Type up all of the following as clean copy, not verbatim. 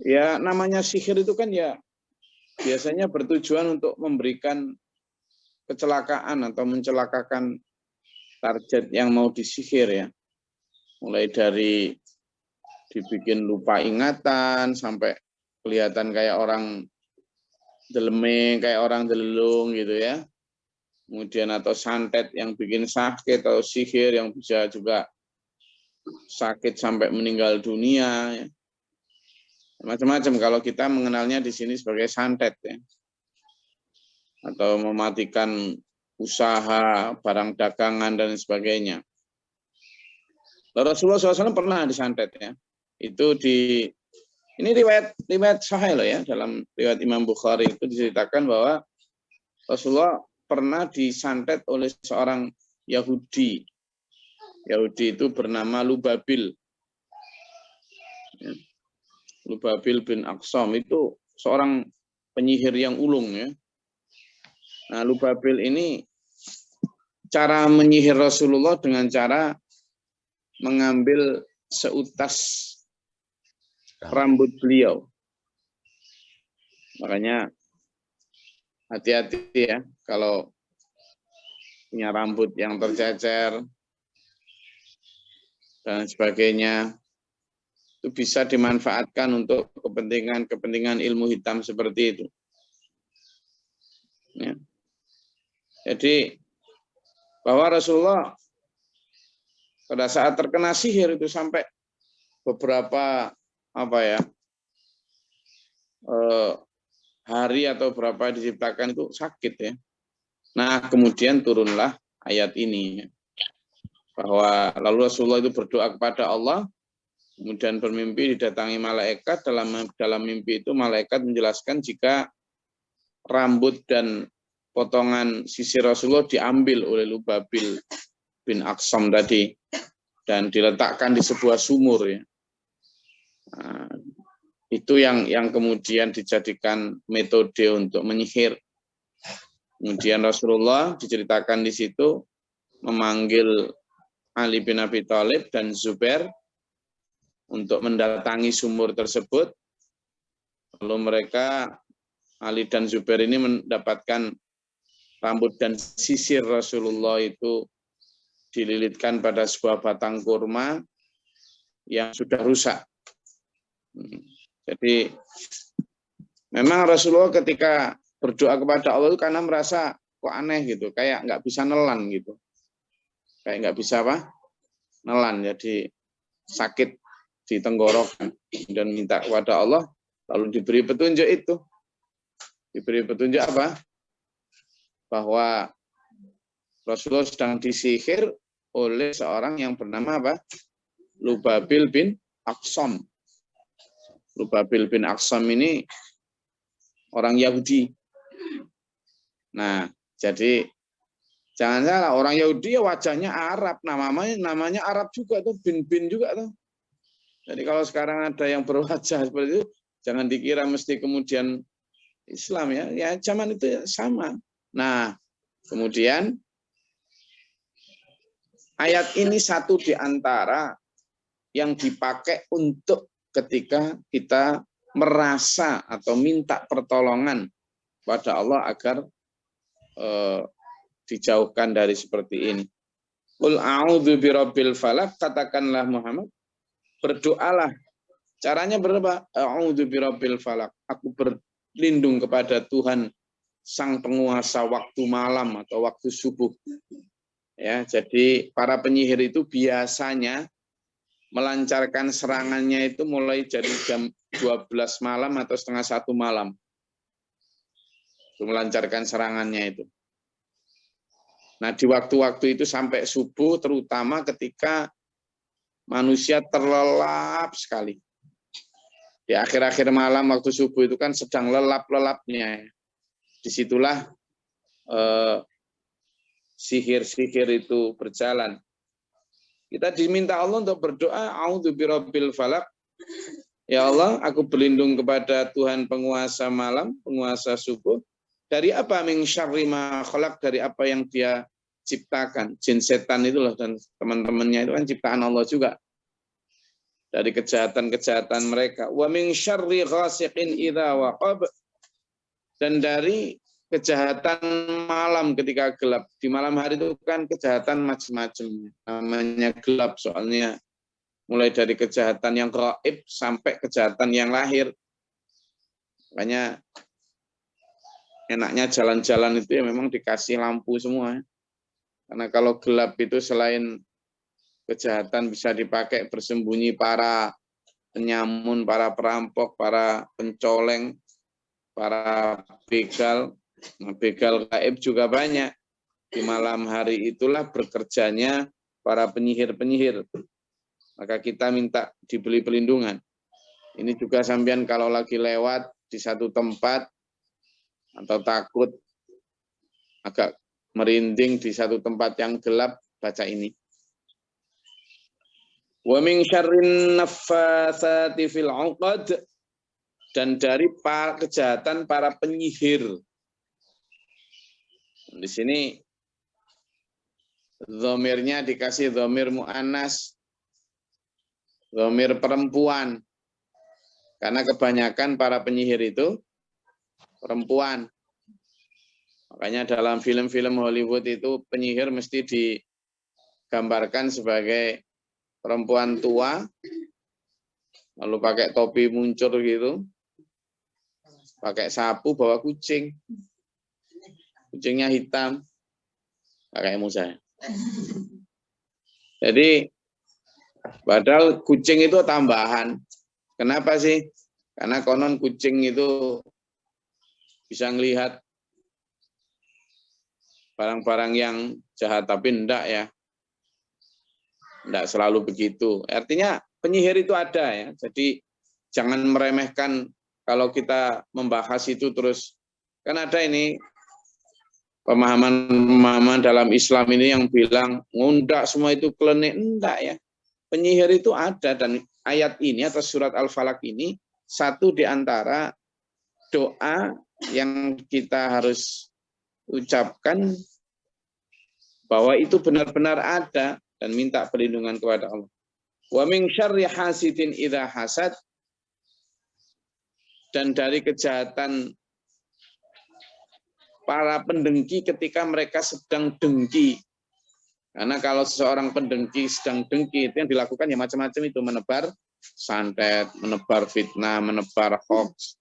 Ya namanya sihir itu kan ya biasanya bertujuan untuk memberikan kecelakaan atau mencelakakan target yang mau disihir ya. Mulai dari dibikin lupa ingatan sampai kelihatan kayak orang deleme, kayak orang delelung gitu ya. Kemudian atau santet yang bikin sakit atau sihir yang bisa juga sakit sampai meninggal dunia ya. Macam-macam kalau kita mengenalnya di sini sebagai santet ya. Atau mematikan usaha, barang dagangan dan sebagainya. Rasulullah SAW pernah disantet ya. Itu ini riwayat sahih loh ya, dalam riwayat Imam Bukhari itu diceritakan bahwa Rasulullah pernah disantet oleh seorang Yahudi. Yahudi itu bernama Lubabil. Lubabil bin Aqsam itu seorang penyihir yang ulung ya. Nah, Lubabil ini cara menyihir Rasulullah dengan cara mengambil seutas rambut beliau. Makanya hati-hati ya kalau punya rambut yang tercecer dan sebagainya. Itu bisa dimanfaatkan untuk kepentingan ilmu hitam seperti itu. Ya. Jadi bahwa Rasulullah pada saat terkena sihir itu sampai beberapa hari atau berapa diciptakan itu sakit ya. Nah kemudian turunlah ayat ini bahwa lalu Rasulullah itu berdoa kepada Allah. Kemudian bermimpi didatangi malaikat, dalam mimpi itu malaikat menjelaskan jika rambut dan potongan sisir Rasulullah diambil oleh Lubabil bin Aqsam tadi dan diletakkan di sebuah sumur ya. Nah, itu yang kemudian dijadikan metode untuk menyihir. Kemudian Rasulullah diceritakan di situ memanggil Ali bin Abi Thalib dan Zubair untuk mendatangi sumur tersebut. Lalu mereka, Ali dan Zubair ini mendapatkan rambut dan sisir Rasulullah itu dililitkan pada sebuah batang kurma yang sudah rusak. Jadi memang Rasulullah ketika berdoa kepada Allah itu karena merasa kok aneh gitu, kayak nggak bisa nelan gitu. Kayak nggak bisa nelan, jadi sakit di tenggorokan dan minta kepada Allah, lalu diberi petunjuk itu. Diberi petunjuk apa? Bahwa Rasulullah sedang disihir oleh seorang yang bernama apa? Lubabil bin Aqsam. Lubabil bin Aqsam ini orang Yahudi. Nah, jadi jangan salah, orang Yahudi ya wajahnya Arab, namanya Arab juga tuh, bin juga tuh. Jadi kalau sekarang ada yang berwajah seperti itu, jangan dikira mesti kemudian Islam ya. Ya zaman itu sama. Nah, kemudian ayat ini satu di antara yang dipakai untuk ketika kita merasa atau minta pertolongan pada Allah agar dijauhkan dari seperti ini. Qul a'udzu birabbil falaq, katakanlah Muhammad, berdoalah. Caranya berapa? A'udzu birabbil falaq. Aku berlindung kepada Tuhan sang penguasa waktu malam atau waktu subuh. Ya, jadi para penyihir itu biasanya melancarkan serangannya itu mulai dari jam 12 malam atau setengah 1 malam. Itu melancarkan serangannya itu. Nah, di waktu-waktu itu sampai subuh, terutama ketika manusia terlelap sekali. Di akhir-akhir malam waktu subuh itu kan sedang lelap-lelapnya. Disitulah sihir-sihir itu berjalan. Kita diminta Allah untuk berdoa, a'udzu birabbil falaq. Ya Allah, aku berlindung kepada Tuhan penguasa malam, penguasa subuh. Dari apa? Min syarri ma khalaq, dari apa yang dia ciptakan. Jin setan itulah dan teman-temannya itu kan ciptaan Allah juga. dari kejahatan-kejahatan mereka. Wa min syarri ghasiqin idza waqab, dan dari kejahatan malam ketika gelap. Di malam hari itu kan kejahatan macam-macam. Namanya gelap soalnya. Mulai dari kejahatan yang gaib sampai kejahatan yang lahir. Makanya enaknya jalan-jalan itu ya memang dikasih lampu semua. Karena kalau gelap itu selain kejahatan bisa dipakai bersembunyi para penyamun, para perampok, para pencoleng, para begal. Nah, begal gaib juga banyak. Di malam hari itulah bekerjanya para penyihir-penyihir. Maka kita minta diberi pelindungan. Ini juga sampean kalau lagi lewat di satu tempat atau takut agak merinding di satu tempat yang gelap, baca ini. Wa min syarrin naffatsati fil 'uqad, dan dari kejahatan para penyihir. Di sini dhamirnya dikasih dhamir muannas, dhamir perempuan. Karena kebanyakan para penyihir itu perempuan. Makanya dalam film-film Hollywood itu penyihir mesti digambarkan sebagai perempuan tua, lalu pakai topi muncul gitu, pakai sapu, bawa kucing. Kucingnya hitam, pakai Musa. Jadi, padahal kucing itu tambahan. Kenapa sih? Karena konon kucing itu bisa ngelihat barang-barang yang jahat, tapi enggak ya. Enggak selalu begitu. Artinya penyihir itu ada ya. Jadi jangan meremehkan kalau kita membahas itu terus. Kan ada ini pemahaman dalam Islam ini yang bilang enggak semua itu klenik. Enggak ya. Penyihir itu ada, dan ayat ini atau surat Al-Falaq ini satu di antara doa yang kita harus ucapkan bahwa itu benar-benar ada dan minta perlindungan kepada Allah. Wa min syarri hasidin idza hasad, dan dari kejahatan para pendengki ketika mereka sedang dengki. Karena kalau seseorang pendengki sedang dengki, itu yang dilakukan ya macam-macam itu, menebar santet, menebar fitnah, menebar hoax,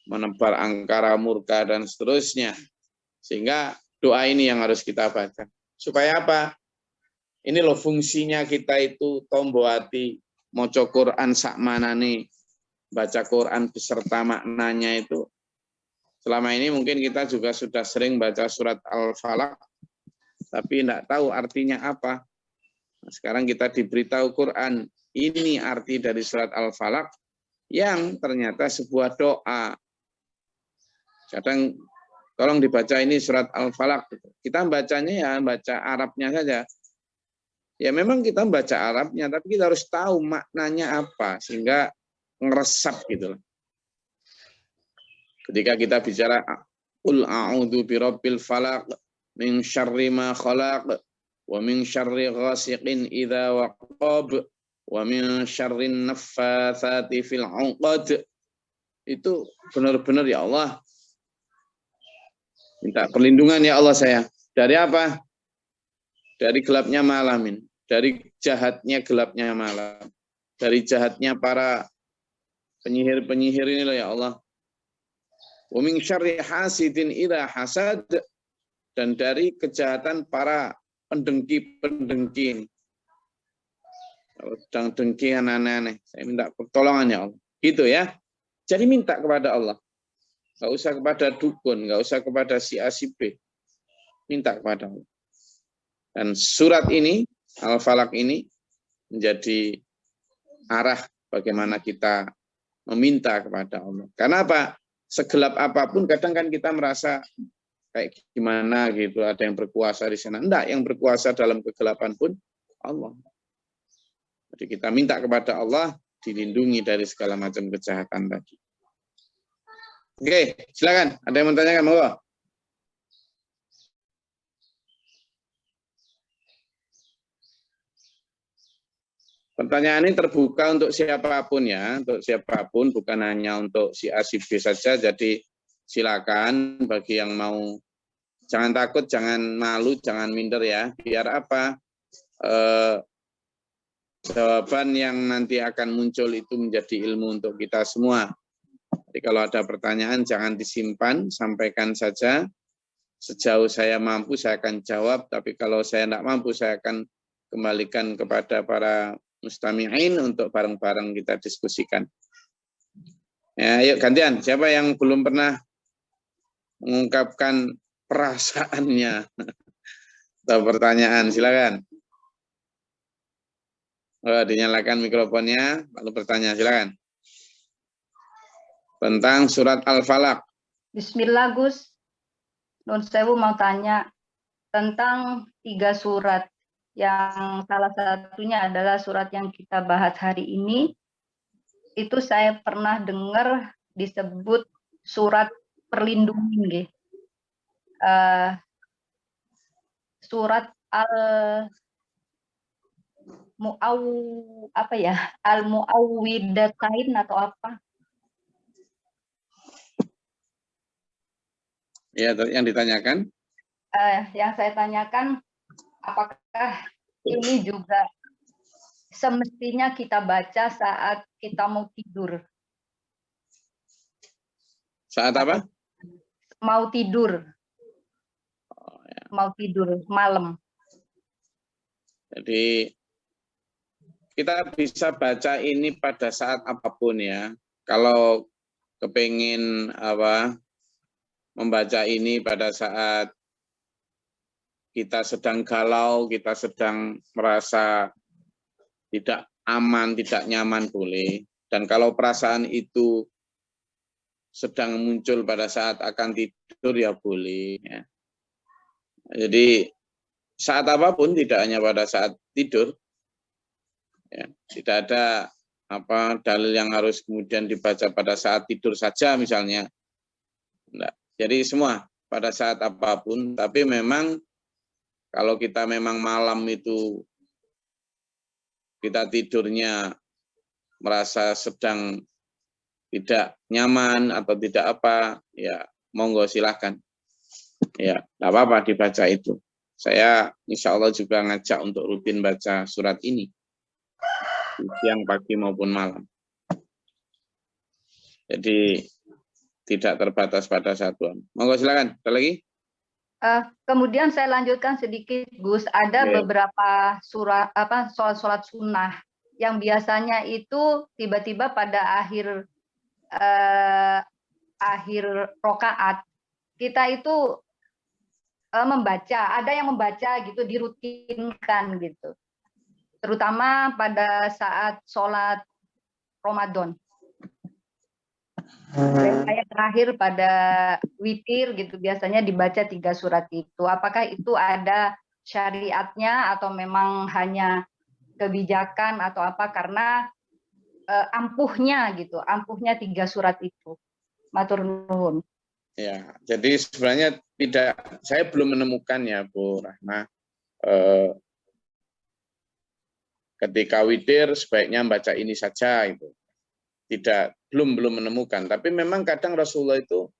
menebar angkara murka dan seterusnya. Sehingga doa ini yang harus kita baca. Supaya apa? Ini loh fungsinya kita itu tombo hati, maca Quran sak manane, baca Quran beserta maknanya itu. Selama ini mungkin kita juga sudah sering baca surat Al-Falaq, tapi tidak tahu artinya apa. Nah, sekarang kita diberitahu Quran, ini arti dari surat Al-Falaq yang ternyata sebuah doa. Kadang tolong dibaca ini surat Al-Falaq. Kita bacanya ya baca Arabnya saja. Ya memang kita baca Arabnya, tapi kita harus tahu maknanya apa sehingga ngeresap gitu. Ketika kita bicara Qul a'udzu birabbil falaq min syarri ma khalaq wa min syarri ghasiqin idza waqab wa min syarrin naffatsati fil 'uqad, itu benar-benar ya Allah minta perlindungan ya Allah saya. Dari apa? Dari gelapnya malam ini, dari jahatnya gelapnya malam, dari jahatnya para penyihir-penyihir ini loh ya Allah. Wa min syarri hasidin idza hasad, dan dari kejahatan para pendengki-pendengki. Kalau sedang dengki aneh-aneh, saya minta pertolongan ya Allah. Gitu ya. Jadi minta kepada Allah. Nggak usah kepada dukun, nggak usah kepada si A, si B. Minta kepada Allah. Dan surat ini, Al-Falaq ini, menjadi arah bagaimana kita meminta kepada Allah. Karena apa? Segelap apapun, kadang kan kita merasa kayak gimana gitu, ada yang berkuasa di sana. Enggak, yang berkuasa dalam kegelapan pun Allah. Jadi kita minta kepada Allah dilindungi dari segala macam kejahatan tadi. Oke, silakan. Ada yang mau tanyakan, monggo. Pertanyaan ini terbuka untuk siapapun ya, untuk siapapun, bukan hanya untuk si A, si B saja. Jadi silakan bagi yang mau, jangan takut, jangan malu, jangan minder ya. Biar apa? Jawaban yang nanti akan muncul itu menjadi ilmu untuk kita semua. Jadi kalau ada pertanyaan jangan disimpan, sampaikan saja. Sejauh saya mampu saya akan jawab, tapi kalau saya tidak mampu saya akan kembalikan kepada para mustami'in untuk bareng-bareng kita diskusikan. Ya, yuk gantian. Siapa yang belum pernah mengungkapkan perasaannya atau pertanyaan, silakan. Dinyalakan mikrofonnya, lalu bertanya, silakan. Tentang surat Al-Falaq. Bismillah, Gus. Nun Sewu mau tanya tentang 3 surat. Yang salah satunya adalah surat yang kita bahas hari ini. Itu saya pernah dengar disebut surat perlindungan. Surat Al-Mu'awwidatain atau apa? Ya, yang ditanyakan? Yang saya tanyakan, apakah ini juga semestinya kita baca saat kita mau tidur? Saat apa? Mau tidur. Oh, ya. Mau tidur malam. Jadi kita bisa baca ini pada saat apapun ya. Kalau kepingin membaca ini pada saat kita sedang galau, kita sedang merasa tidak aman, tidak nyaman boleh. Dan kalau perasaan itu sedang muncul pada saat akan tidur ya boleh. Ya. Jadi saat apapun, tidak hanya pada saat tidur. Ya, tidak ada dalil yang harus kemudian dibaca pada saat tidur saja misalnya. Enggak. Jadi semua pada saat apapun, tapi memang kalau kita memang malam itu kita tidurnya merasa sedang tidak nyaman atau tidak apa, ya monggo silahkan. Ya, tidak apa-apa dibaca itu. Saya insya Allah juga ngajak untuk rutin baca surat ini. Siang, pagi maupun malam. Jadi tidak terbatas pada satuan. Monggo silakan. Ada lagi? Kemudian saya lanjutkan sedikit, Gus. Ada beberapa sholat sunnah yang biasanya itu tiba-tiba pada akhir rokaat kita itu membaca. Ada yang membaca gitu, dirutinkan gitu. Terutama pada saat sholat Ramadan. Kayak terakhir pada witir gitu biasanya dibaca 3 surat itu. Apakah itu ada syariatnya atau memang hanya kebijakan atau apa karena ampuhnya 3 surat itu. Matur nuwun. Ya, jadi sebenarnya saya belum menemukan ya Bu Rahma. Ketika witir sebaiknya baca ini saja itu. Belum menemukan, tapi memang kadang Rasulullah itu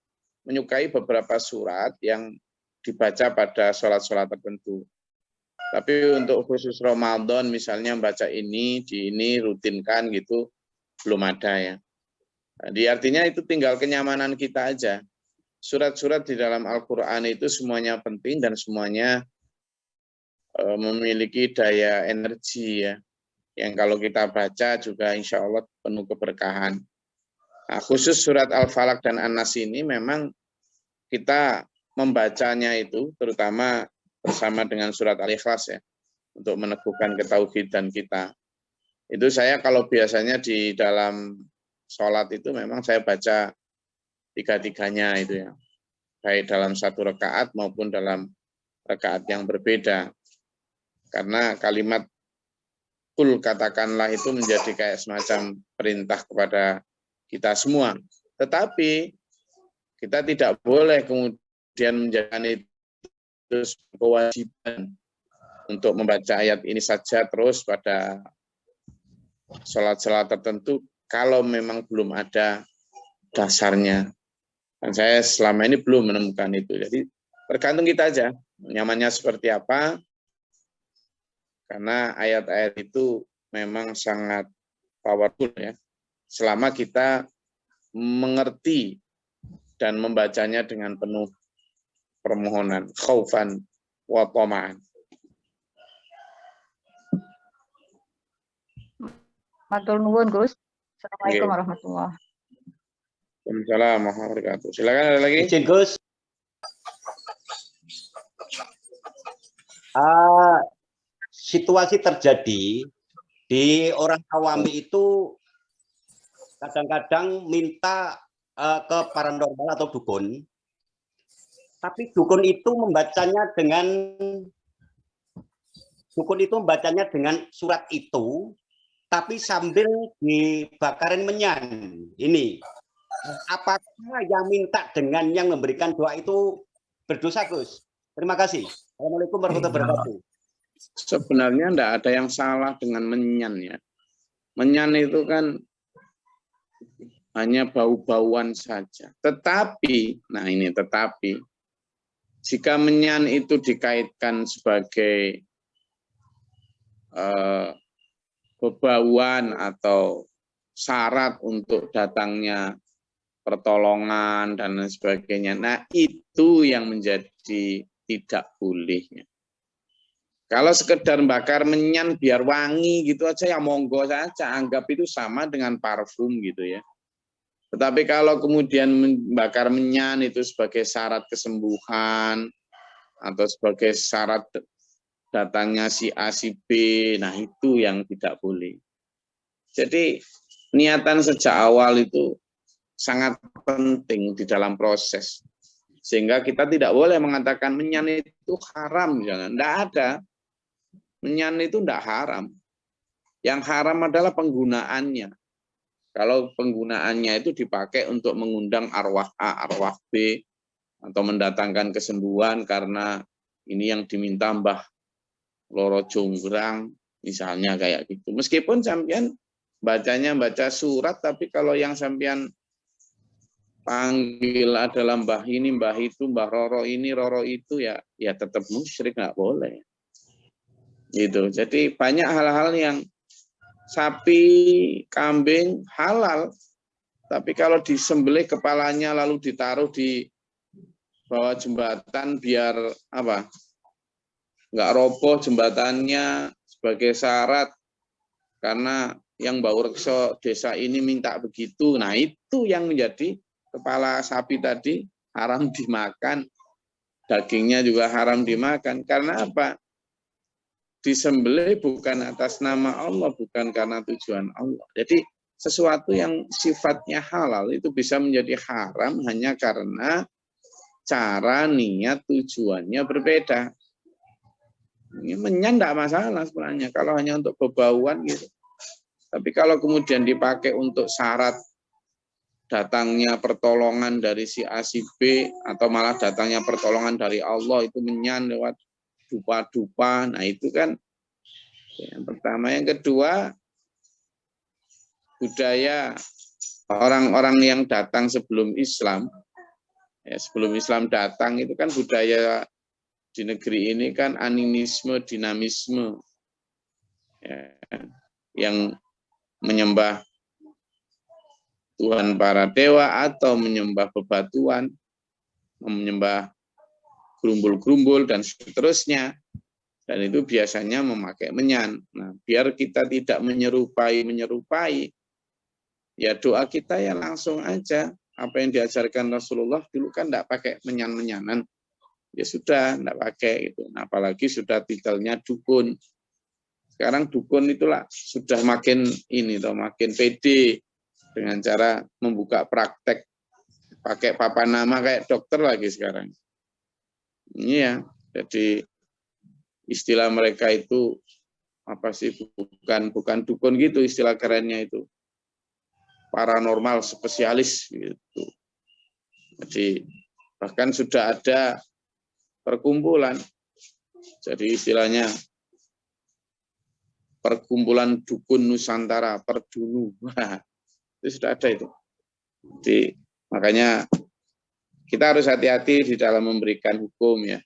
menyukai beberapa surat yang dibaca pada sholat-sholat tertentu. Tapi untuk khusus Ramadan misalnya baca ini rutinkan gitu belum ada ya. Jadi artinya itu tinggal kenyamanan kita aja. Surat-surat di dalam Al-Quran itu semuanya penting dan semuanya memiliki daya energi ya. Yang kalau kita baca juga insya Allah penuh keberkahan. Nah, khusus surat Al-Falaq dan An-Nas ini memang kita membacanya itu terutama bersama dengan surat Al-Ikhlas ya, untuk meneguhkan ketauhidan kita. Itu saya kalau biasanya di dalam sholat itu memang saya baca 3-3-nya itu ya, baik dalam satu rakaat maupun dalam rakaat yang berbeda. Karena kalimat kul katakanlah itu menjadi kayak semacam perintah kepada kita semua. Tetapi kita tidak boleh kemudian menjadikan itu kewajiban untuk membaca ayat ini saja terus pada sholat-sholat tertentu kalau memang belum ada dasarnya. Dan saya selama ini belum menemukan itu. Jadi tergantung kita aja, nyamannya seperti apa. Karena ayat-ayat itu memang sangat powerful ya. Selama kita mengerti dan membacanya dengan penuh permohonan, khaufan wa tama'an. Matur nuwun, Gus. Assalamualaikum warahmatullahi wabarakatuh. Waalaikumsalam warahmatullahi wabarakatuh. Silakan ada lagi. Izin, Gus. Situasi terjadi di orang awami itu kadang-kadang minta ke paranormal atau dukun, tapi dukun itu membacanya dengan surat itu, tapi sambil dibakarin menyan. Ini, apakah yang minta dengan yang memberikan doa itu berdosa, Gus? Terima kasih. Assalamualaikum warahmatullahi wabarakatuh. Sebenarnya tidak ada yang salah dengan menyan ya. Menyan itu kan hanya bau-bauan saja. Tetapi, nah ini tetapi, jika menyan itu dikaitkan sebagai bebauan atau syarat untuk datangnya pertolongan dan lain sebagainya, nah itu yang menjadi tidak bolehnya. Kalau sekedar bakar menyan biar wangi gitu aja ya monggo saja, anggap itu sama dengan parfum gitu ya. Tetapi kalau kemudian membakar menyan itu sebagai syarat kesembuhan atau sebagai syarat datangnya si A si B, nah itu yang tidak boleh. Jadi niatan sejak awal itu sangat penting di dalam proses. Sehingga kita tidak boleh mengatakan menyan itu haram, jangan. Tidak ada. Menyan itu tidak haram. Yang haram adalah penggunaannya. Kalau penggunaannya itu dipakai untuk mengundang arwah A, arwah B, atau mendatangkan kesembuhan karena ini yang diminta Mbah Loro Jonggrang, misalnya kayak gitu. Meskipun sampean bacanya baca surat, tapi kalau yang sampean panggil adalah Mbah ini, Mbah itu, Mbah Roro ini, Roro itu, ya tetap musyrik, nggak boleh. Gitu. Jadi banyak hal-hal yang sapi, kambing halal, tapi kalau disembelih kepalanya lalu ditaruh di bawah jembatan biar apa? Nggak roboh jembatannya sebagai syarat karena yang Mbah Rekso desa ini minta begitu. Nah itu yang menjadi kepala sapi tadi haram dimakan, dagingnya juga haram dimakan. Karena apa? Disembelih bukan atas nama Allah, bukan karena tujuan Allah. Jadi sesuatu yang sifatnya halal itu bisa menjadi haram hanya karena cara, niat, tujuannya berbeda. Ini menyan tidak masalah sebenarnya kalau hanya untuk bebauan gitu. Tapi kalau kemudian dipakai untuk syarat datangnya pertolongan dari si A si B atau malah datangnya pertolongan dari Allah, itu menyan lewat dupa-dupa, nah itu kan yang pertama. Yang kedua, budaya orang-orang yang datang sebelum Islam, ya, sebelum Islam datang itu kan budaya di negeri ini kan animisme, dinamisme, ya, yang menyembah Tuhan para dewa atau menyembah bebatuan, menyembah gerumbul-gerumbul dan seterusnya. Dan itu biasanya memakai menyan. Nah, biar kita tidak menyerupai, ya doa kita ya langsung aja. Apa yang diajarkan Rasulullah dulu kan tidak pakai menyan-menyanan. Ya sudah, tidak pakai itu. Nah, apalagi sudah titelnya dukun. Sekarang dukun itulah sudah makin makin pede dengan cara membuka praktek pakai papan nama kayak dokter lagi sekarang. Ini ya, jadi istilah mereka itu apa sih, bukan dukun gitu, istilah kerennya itu paranormal spesialis gitu. Jadi bahkan sudah ada perkumpulan, jadi istilahnya perkumpulan dukun Nusantara, Perdunu. Itu sudah ada itu. Jadi makanya kita harus hati-hati di dalam memberikan hukum ya.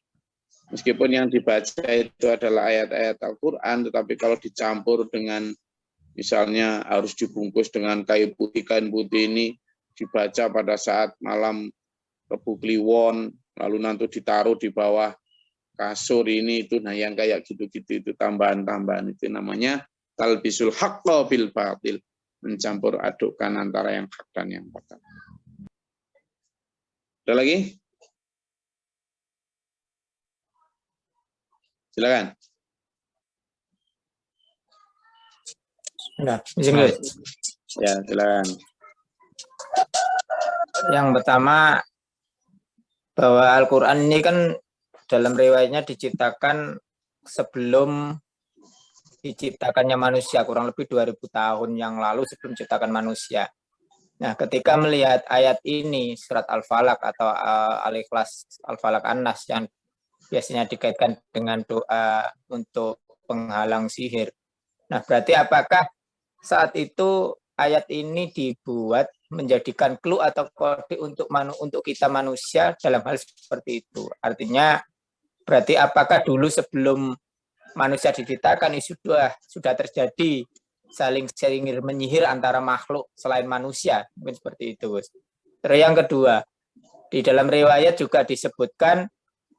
Meskipun yang dibaca itu adalah ayat-ayat Al-Quran, tetapi kalau dicampur dengan misalnya harus dibungkus dengan kain putih ini dibaca pada saat malam Rebu Kliwon, lalu nanti ditaruh di bawah kasur ini itu, nah yang kayak gitu-gitu itu tambahan-tambahan itu namanya talbisul haqqa bil batil, mencampur adukkan antara yang hak dan yang batil. Ada lagi? Silakan. Nah, izin guys. Ya, silakan. Yang pertama, bahwa Al-Quran ini kan dalam riwayatnya diciptakan sebelum diciptakannya manusia, kurang lebih 2000 tahun yang lalu sebelum diciptakan manusia. Nah, ketika melihat ayat ini, surat Al-Falaq atau Al-Ikhlas, Al-Falaq An-Nas yang biasanya dikaitkan dengan doa untuk penghalang sihir. Nah, berarti apakah saat itu ayat ini dibuat menjadikan clue atau kode untuk kita manusia dalam hal seperti itu? Artinya, berarti apakah dulu sebelum manusia diciptakan ini sudah terjadi saling menyihir antara makhluk selain manusia, mungkin seperti itu, Gus. Terus yang kedua, di dalam riwayat juga disebutkan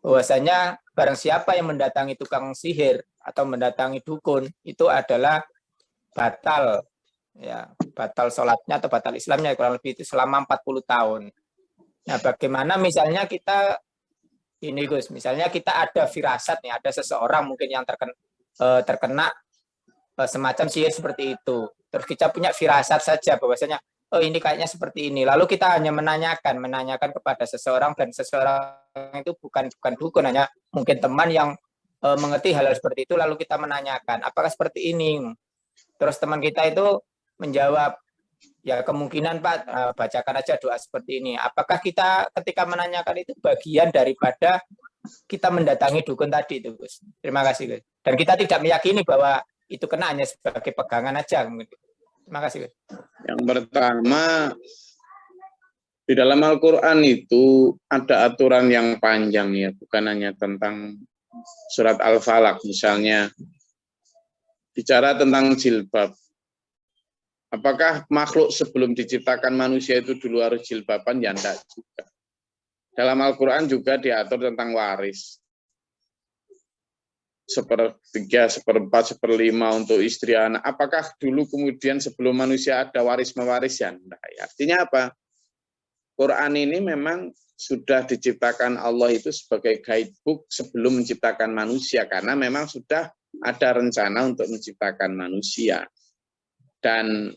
bahwasanya barang siapa yang mendatangi tukang sihir atau mendatangi dukun itu adalah batal, ya, batal sholatnya atau batal Islamnya kurang lebih itu selama 40 tahun. Nah, bagaimana misalnya kita ini, Gus, misalnya kita ada firasat nih, ada seseorang mungkin yang terkena semacam sihir seperti itu. Terus kita punya firasat saja bahwasanya oh ini kayaknya seperti ini. Lalu kita hanya menanyakan kepada seseorang, dan seseorang itu bukan dukun, hanya mungkin teman yang mengerti hal seperti itu, lalu kita menanyakan, apakah seperti ini? Terus teman kita itu menjawab, ya kemungkinan Pak, bacakan aja doa seperti ini. Apakah kita ketika menanyakan itu bagian daripada kita mendatangi dukun tadi itu, Gus? Terima kasih, Gus. Dan kita tidak meyakini bahwa itu kena hanya sebagai pegangan aja. Terima kasih, Gus. Yang pertama, di dalam Al-Quran itu ada aturan yang panjang ya, bukan hanya tentang surat Al-Falaq misalnya, bicara tentang jilbab. Apakah makhluk sebelum diciptakan manusia itu dulu harus jilbaban? Ya enggak juga. Dalam Al-Quran juga diatur tentang waris. 1/3, 1/4, 1/5 untuk istri anak. Apakah dulu kemudian sebelum manusia ada waris-mewaris? Ya enggak. Artinya apa? Quran ini memang sudah diciptakan Allah itu sebagai guidebook sebelum menciptakan manusia, karena memang sudah ada rencana untuk menciptakan manusia. Dan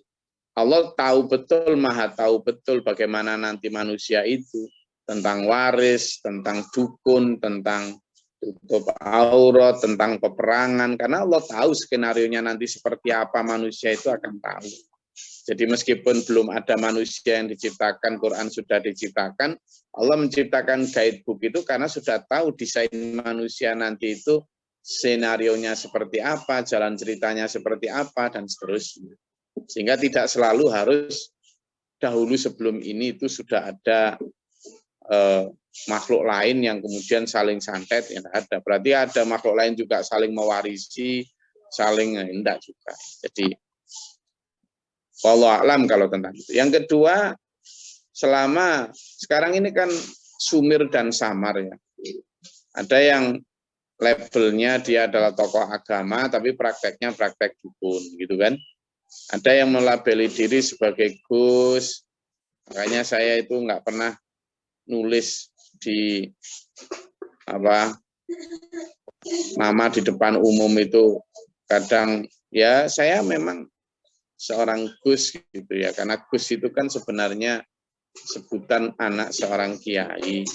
Allah tahu betul, maha tahu betul bagaimana nanti manusia itu, tentang waris, tentang dukun, tentang tutup aurat, tentang peperangan, karena Allah tahu skenarionya nanti seperti apa manusia itu akan tahu. Jadi meskipun belum ada manusia yang diciptakan, Quran sudah diciptakan, Allah menciptakan guidebook itu karena sudah tahu desain manusia nanti itu skenarionya seperti apa, jalan ceritanya seperti apa, dan seterusnya. Sehingga tidak selalu harus dahulu sebelum ini itu sudah ada makhluk lain yang kemudian saling santet, ya ada. Berarti ada makhluk lain juga saling mewarisi, saling hendak juga. Jadi wallahu a'lam kalau tentang itu. Yang kedua, selama sekarang ini kan sumir dan samar ya. Ada yang labelnya dia adalah tokoh agama tapi prakteknya praktek dukun gitu kan. Ada yang melabeli diri sebagai Gus. Makanya saya itu nggak pernah nulis di nama di depan umum itu. Kadang ya saya memang seorang Gus gitu ya, karena Gus itu kan sebenarnya sebutan anak seorang kiai,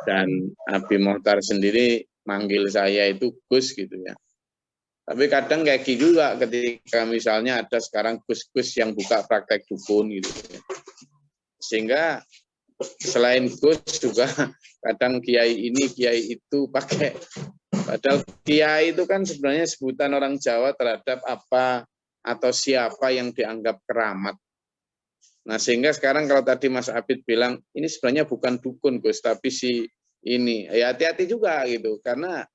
dan Abi Mohtar sendiri manggil saya itu Gus gitu ya. Tapi kadang kayak gitu juga ketika misalnya ada sekarang Gus-Gus yang buka praktek dukun gitu ya. Sehingga selain Gus juga kadang kiai ini kiai itu pakai Padahal kiai itu kan sebenarnya sebutan orang Jawa terhadap apa atau siapa yang dianggap keramat. Nah, sehingga sekarang kalau tadi Mas Abid bilang, ini sebenarnya bukan dukun, Gus, tapi si ini. Ya hati-hati juga gitu, karena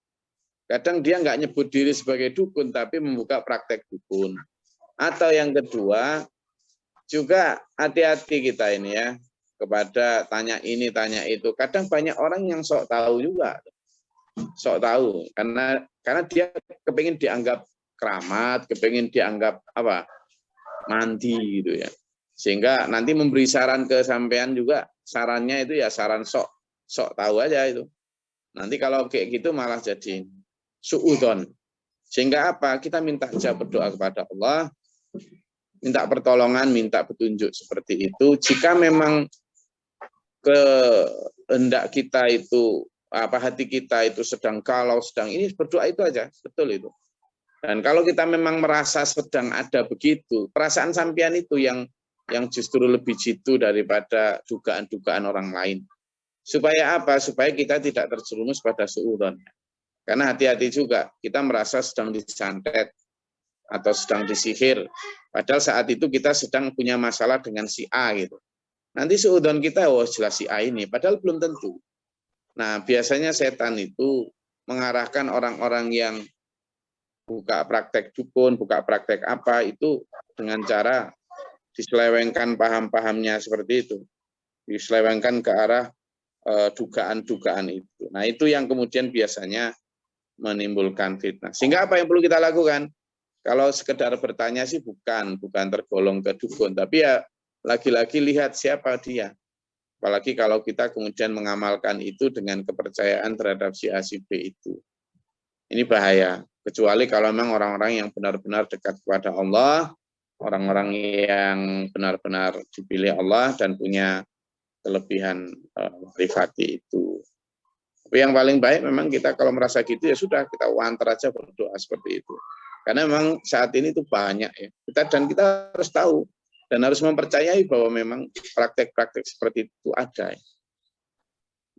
kadang dia nggak nyebut diri sebagai dukun, tapi membuka praktek dukun. Atau yang kedua, juga hati-hati kita ini ya, kepada tanya ini, tanya itu. Kadang banyak orang yang sok tahu juga. Sok tahu, karena dia kepingin dianggap keramat, kepingin dianggap apa, mandi gitu ya. Sehingga nanti memberi saran ke sampean juga, sarannya itu ya saran sok tahu aja itu. Nanti kalau kayak gitu malah jadi suudzon. Sehingga apa? Kita minta aja berdoa kepada Allah, minta pertolongan, minta petunjuk seperti itu. Jika memang kehendak kita itu, hati kita itu sedang galau, sedang ini, berdoa itu aja, betul itu. Dan kalau kita memang merasa sedang ada begitu, perasaan sampean itu yang justru lebih jitu daripada dugaan-dugaan orang lain. Supaya apa? Supaya kita tidak terjerumus pada suudzon. Karena hati-hati juga, kita merasa sedang disantet atau sedang disihir. Padahal saat itu kita sedang punya masalah dengan si A gitu. Nanti suudzon kita, oh jelas si A ini, padahal belum tentu. Nah, biasanya setan itu mengarahkan orang-orang yang buka praktek dukun, buka praktek apa, itu dengan cara diselewengkan paham-pahamnya seperti itu. Diselewengkan ke arah dugaan-dugaan itu. Nah, itu yang kemudian biasanya menimbulkan fitnah. Sehingga apa yang perlu kita lakukan? Kalau sekedar bertanya sih bukan tergolong ke dukun, tapi ya lagi-lagi lihat siapa dia. Apalagi kalau kita kemudian mengamalkan itu dengan kepercayaan terhadap si A, si B itu. Ini bahaya. Kecuali kalau memang orang-orang yang benar-benar dekat kepada Allah, orang-orang yang benar-benar dipilih Allah dan punya kelebihan privati itu. Tapi yang paling baik memang kita kalau merasa gitu ya sudah, kita wantar aja berdoa seperti itu. Karena memang saat ini itu banyak ya. Kita harus tahu dan harus mempercayai bahwa memang praktek-praktek seperti itu ada.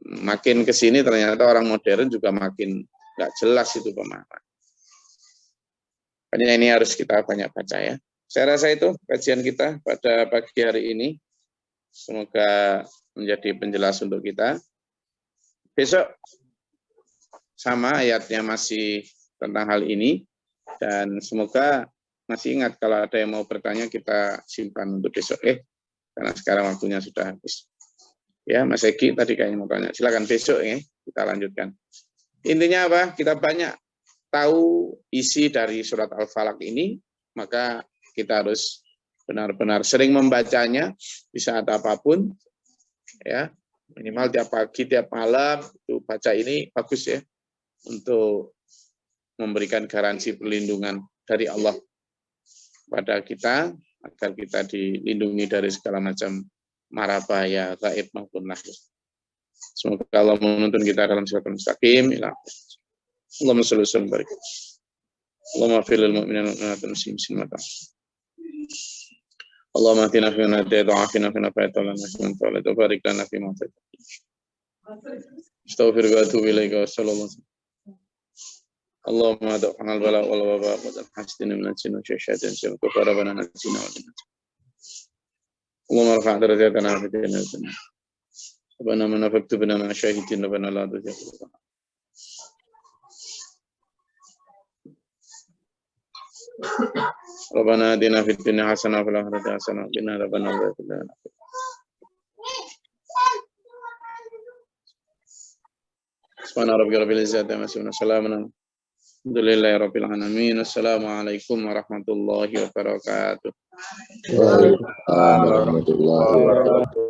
Makin ke sini ternyata orang modern juga makin nggak jelas itu pemahaman. Makanya ini harus kita banyak baca ya. Saya rasa itu kajian kita pada pagi hari ini. Semoga menjadi penjelas untuk kita. Besok sama ayatnya masih tentang hal ini. Dan semoga masih ingat kalau ada yang mau bertanya kita simpan untuk besok. Karena sekarang waktunya sudah habis. Ya, Mas Egi tadi kayaknya mau tanya. Silakan besok kita lanjutkan. Intinya apa? Kita banyak tahu isi dari surat Al-Falaq ini, maka kita harus benar-benar sering membacanya di saat apapun, ya minimal tiap pagi, tiap malam itu baca ini bagus ya untuk memberikan garansi perlindungan dari Allah pada kita agar kita dilindungi dari segala macam mara bahaya gaib maupun lahir. Semoga Allah menuntun kita dalam siratal mustaqim. Allahumma shalli wa sallim barik. Allahumma fil lil mu'minina wal mu'minat muslimin. Allahumma atina fi man hadayt wa afina fi man afayt wa lana fi man tawallayt wa barik lana fi ma atayt. Astaghfiruka wa atubu ilaika wa sallallahu alaihi wasallam. Allahumma da'al bala wal waba wa hasdina min al-jinni wa syaitan wa rabbana najina wa lana. Allahumma rfa' darajatana fi dunya wa dunya. Rabbana man faktubna ma syahidin rabbana la tuzigh. Rabbana atina fid dunya hasanah wa fil akhirati hasanah wa qina adzabannar. Subhana rabbika rabbil izzati amma yasifun wa salamun alhamdulillahi rabbil alamin. Assalamualaikum warahmatullahi wabarakatuh. Waalaikumsalam warahmatullahi wabarakatuh.